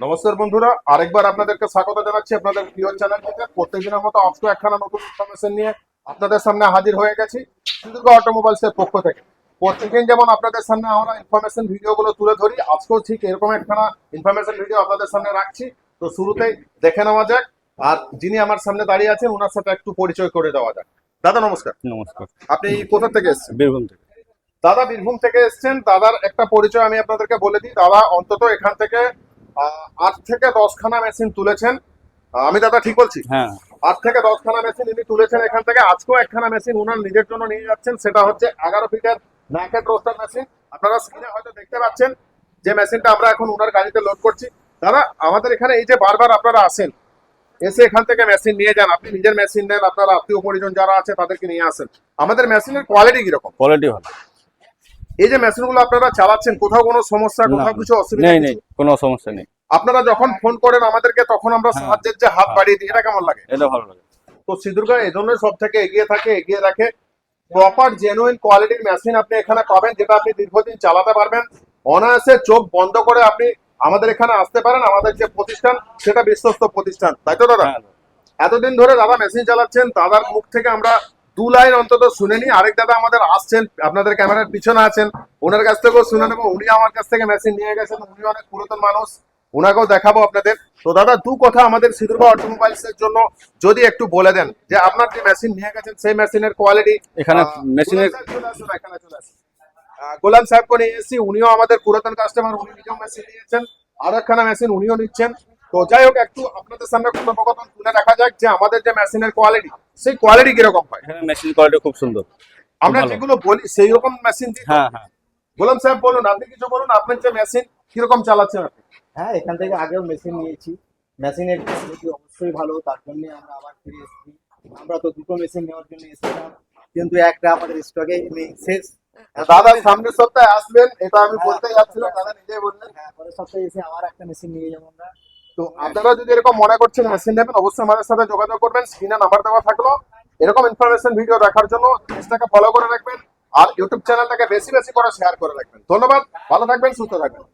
নমস্কার বন্ধুরা, আরেকবার আপনাদেরকে স্বাগত জানাচ্ছি আপনাদের প্রিয় চ্যানেল থেকে। প্রত্যেকদিনের মতো আজকে একখানা নতুন ইনফরমেশন নিয়ে আপনাদের সামনে হাজির হয়ে গেছি সিন্ধুদুর্গ অটোমোবাইলসের পক্ষ থেকে। প্রত্যেকদিন যেমন আপনাদের সামনে আমরা ইনফরমেশন ভিডিওগুলো তুলে ধরি, আজকেও ঠিক এরকম একখানা ইনফরমেশন ভিডিও আপনাদের সামনে রাখছি। তো শুরুতেই দেখে নেওয়া যাক, আর যিনি আমার সামনে দাঁড়িয়ে আছেন ওনার সাথে একটু পরিচয় করে দেওয়া যাক। দাদা নমস্কার। নমস্কার। আপনি কোথা থেকে এসেছেন? বীরভূম থেকে। দাদা বীরভূম থেকে এসেছেন। দাদার একটা পরিচয় আমি আপনাদেরকে বলে দিই। দাদা অন্তত এখান থেকে 8 থেকে 10 খানা মেশিন তুলেছেন। আমি দাদা ঠিক বলছি? হ্যাঁ, 8 থেকে 10 খানা মেশিন ইনি তুলেছেন এখান থেকে। আজকেও একখানা মেশিন ওনার নিজের জন্য নিয়ে যাচ্ছেন, সেটা হচ্ছে 11 ফিটের ন্যাকেড রোস্টার মেশিন। আপনারা স্ক্রিনে হয়তো দেখতে পাচ্ছেন যে মেশিনটা আমরা এখন ওনার গাড়িতে লোড করছি। দাদা আমাদের এখানে এই যে বারবার আপনারা আসেন, এসে এখান থেকে মেশিন নিয়ে যান, আপনি নিজের মেশিন নেন, আপনার আত্মীয় পরিজন যারা আছে তাদেরকে নিয়ে আসেন, আমাদের মেশিনের কোয়ালিটি কিরকম? কোয়ালিটি ভালো। এই যে মেশিনগুলো আপনারা চালাচ্ছেন, কোথাও কোনো সমস্যা, কোথাও কিছু অসুবিধা নেই কিছু? নেই, কোনো সমস্যা নেই। আপনারা যখন ফোন করেন আমাদেরকে তখন আমরা হ্যাঁ। সাহায্যের যে হাত বাড়িয়ে দিই, এটা কেমন লাগে? এটা ভালো লাগে। তো সিদ্ধুদুর্গ এই জন্য সব থেকে এগিয়ে থাকে, এগিয়ে রাখে। প্রপার জেনুইন কোয়ালিটির মেশিন আপনি এখানে পাবেন, যেটা আপনি দীর্ঘদিন চালাতে পারবেন। অনায়াসে চোখ বন্ধ করে আপনি আমাদের এখানে আসতে পারেন। আমাদের যে প্রতিষ্ঠান সেটা বিশ্বস্ত প্রতিষ্ঠান, তাই তো দাদা? হ্যাঁ, এতদিন ধরে দাদা মেশিন চালাচ্ছেন, দাদার মুখ থেকে আমরা 2 লাইন অন্তত শুনে নিই। আরেক দাদা আমাদের আসছেন, আপনাদের ক্যামেরার পিছনে আছেন, ওনার কাছ থেকেও শুনে নেবো। উনি আমার কাছ থেকে মেশিন নিয়ে গেছেন, উনি অনেক পুরাতন মানুষ, ওনাকেও দেখাবো আপনাদের। তো দাদা দু কথা আমাদের সিদ্ধুদুর্গ অটোমোবাইলস এর জন্য যদি একটু বলে দেন, যে আপনার যে মেশিন নিয়ে গেছেন সেই মেশিনের কোয়ালিটি। এখানে মেশিনের গোলাম সাহেবকে নিয়ে এসেছি, উনিও আমাদের পুরাতন কাস্টমার, উনি নিজেও মেশিন নিয়েছেন, আর একখানা মেশিন উনিও নিচ্ছেন। তো যাই হোক, একটু আপনাদের সামনে কথোপকথন তুলে রাখা যাক যে আমাদের যে মেশিনের কোয়ালিটি, সেই কোয়ালিটি কিরকম হয়। এখানে মেশিন কোয়ালিটি খুব সুন্দর। আমরা ভালো। যেগুলো বলি সেই রকম মেশিন দিই তো? হ্যাঁ হ্যাঁ। গোলাম সাহেব বলুন, আপনি কিছু বলুন, আপনার যে মেশিন কিরকম চালাচ্ছেন আপনি? হ্যাঁ, এখান থেকে আগেও মেশিন নিয়েছি। মেশিনের কোয়ালিটি অবশ্যই ভালো, তার জন্য আমরা আবার ফিরে এসেছি। আমরা তো দুটো মেশিন নেওয়ার জন্য এসেছিলাম, কিন্তু একটা আমাদের স্টকে শেষ। দাদা সামনের সপ্তাহে আসবেন, এটা আমি বলতে যাচ্ছিলাম, দাদা নিজেই বললেন। হ্যাঁ, পরের সপ্তাহে এসে আবার একটা মেশিন নিয়ে যাবো আমরা। তো আপনারা যদি এরকম মনে করছেন মেশিন নেবেন, অবশ্যই আমাদের সাথে যোগাযোগ করবেন। স্ক্রিনে নাম্বার দেওয়া থাকলো। এরকম ইনফরমেশন ভিডিও দেখার জন্য পেজটাকে ফলো করে রাখবেন, আর ইউটিউব চ্যানেলটাকে বেশি বেশি করে শেয়ার করে রাখবেন। ধন্যবাদ, ভালো থাকবেন, সুস্থ থাকবেন।